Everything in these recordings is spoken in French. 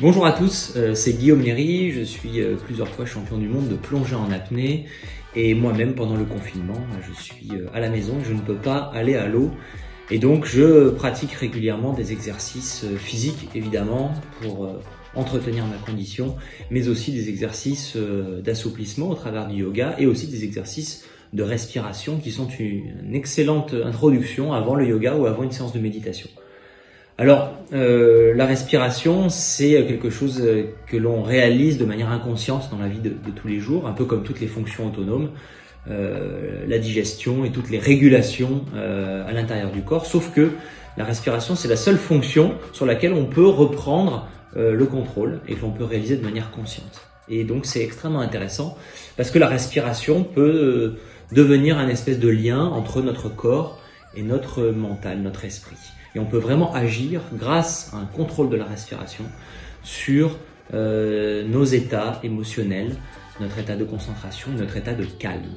Bonjour à tous, c'est Guillaume Léry, je suis plusieurs fois champion du monde de plongée en apnée et moi-même pendant le confinement, je suis à la maison, je ne peux pas aller à l'eau et donc je pratique régulièrement des exercices physiques évidemment pour entretenir ma condition, mais aussi des exercices d'assouplissement au travers du yoga et aussi des exercices de respiration qui sont une excellente introduction avant le yoga ou avant une séance de méditation. Alors, la respiration, c'est quelque chose que l'on réalise de manière inconsciente dans la vie de tous les jours, un peu comme toutes les fonctions autonomes, la digestion et toutes les régulations à l'intérieur du corps, sauf que la respiration, c'est la seule fonction sur laquelle on peut reprendre le contrôle et que l'on peut réaliser de manière consciente. Et donc, c'est extrêmement intéressant parce que la respiration peut devenir un espèce de lien entre notre corps et notre mental, notre esprit. Et on peut vraiment agir grâce à un contrôle de la respiration sur nos états émotionnels, notre état de concentration, notre état de calme.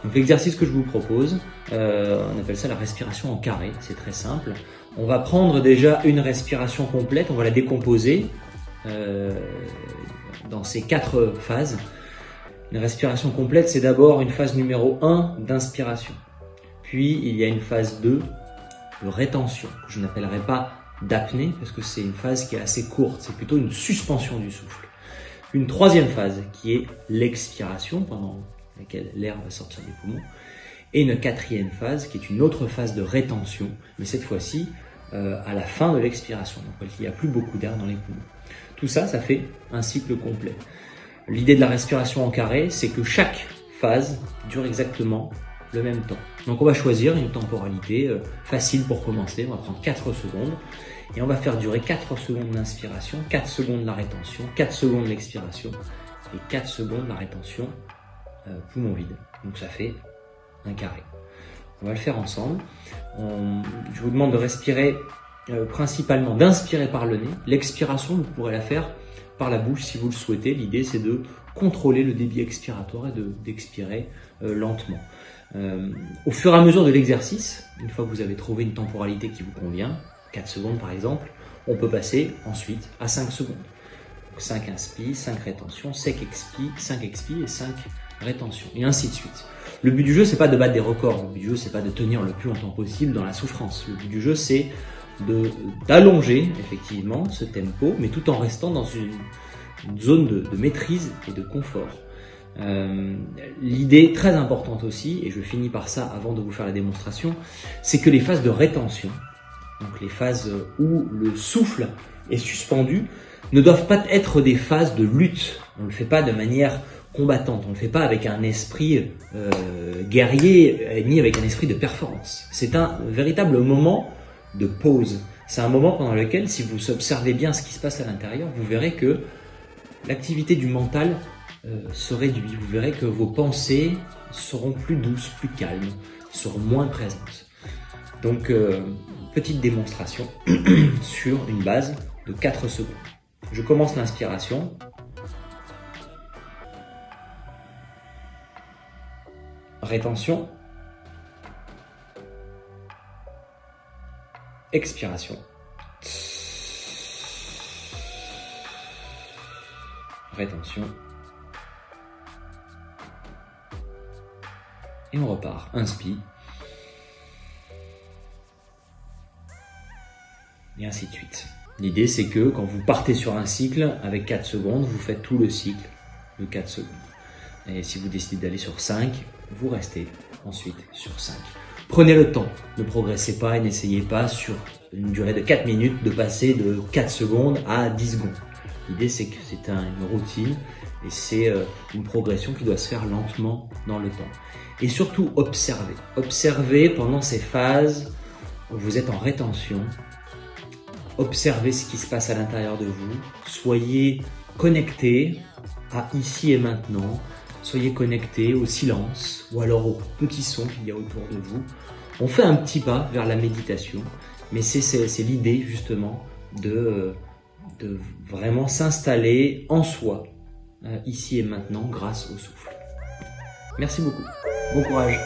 Donc l'exercice que je vous propose, on appelle ça la respiration en carré, c'est très simple. On va prendre déjà une respiration complète, on va la décomposer dans ces 4 phases. Une respiration complète, c'est d'abord une phase numéro 1 d'inspiration. Puis il y a une phase 2 de rétention, que je n'appellerai pas d'apnée parce que c'est une phase qui est assez courte, c'est plutôt une suspension du souffle. Une 3e phase qui est l'expiration pendant laquelle l'air va sortir des poumons et une 4e phase qui est une autre phase de rétention, mais cette fois-ci à la fin de l'expiration, donc il n'y a plus beaucoup d'air dans les poumons. Tout ça, ça fait un cycle complet. L'idée de la respiration en carré, c'est que chaque phase dure exactement le même temps. Donc on va choisir une temporalité facile pour commencer, on va prendre 4 secondes et on va faire durer 4 secondes d'inspiration, 4 secondes la rétention, 4 secondes l'expiration et 4 secondes la rétention poumon vide. Donc ça fait un carré. On va le faire ensemble. Je vous demande de respirer principalement, d'inspirer par le nez. L'expiration, vous pourrez la faire par la bouche si vous le souhaitez. L'idée c'est de contrôler le débit expiratoire et d'expirer lentement. Au fur et à mesure de l'exercice, une fois que vous avez trouvé une temporalité qui vous convient, 4 secondes par exemple, on peut passer ensuite à 5 secondes. Donc 5 inspi, 5 rétention, 5 expi et 5 rétention, et ainsi de suite. Le but du jeu, c'est pas de battre des records, le but du jeu, c'est pas de tenir le plus longtemps possible dans la souffrance. Le but du jeu, c'est d'allonger effectivement ce tempo, mais tout en restant dans une zone de maîtrise et de confort. L'idée très importante aussi, et je finis par ça avant de vous faire la démonstration, c'est que les phases de rétention, donc les phases où le souffle est suspendu, ne doivent pas être des phases de lutte. On ne le fait pas de manière combattante, on ne le fait pas avec un esprit guerrier ni avec un esprit de performance. C'est un véritable moment de pause. C'est un moment pendant lequel, si vous observez bien ce qui se passe à l'intérieur, vous verrez que l'activité du mental se réduit. Vous verrez que vos pensées seront plus douces, plus calmes, seront moins présentes. Donc, petite démonstration sur une base de 4 secondes. Je commence l'inspiration. Rétention. Expiration. Rétention. Et on repart. Inspire. Et ainsi de suite. L'idée, c'est que quand vous partez sur un cycle, avec 4 secondes, vous faites tout le cycle de 4 secondes. Et si vous décidez d'aller sur 5, vous restez ensuite sur 5. Prenez le temps, ne progressez pas et n'essayez pas sur une durée de 4 minutes de passer de 4 secondes à 10 secondes. L'idée, c'est que c'est une routine et c'est une progression qui doit se faire lentement dans le temps. Et surtout, observez. Observez pendant ces phases où vous êtes en rétention. Observez ce qui se passe à l'intérieur de vous. Soyez connectés à ici et maintenant. Soyez connectés au silence ou alors aux petits sons qu'il y a autour de vous. On fait un petit pas vers la méditation, mais c'est l'idée justement de vraiment s'installer en soi, ici et maintenant, grâce au souffle. Merci beaucoup. Bon courage.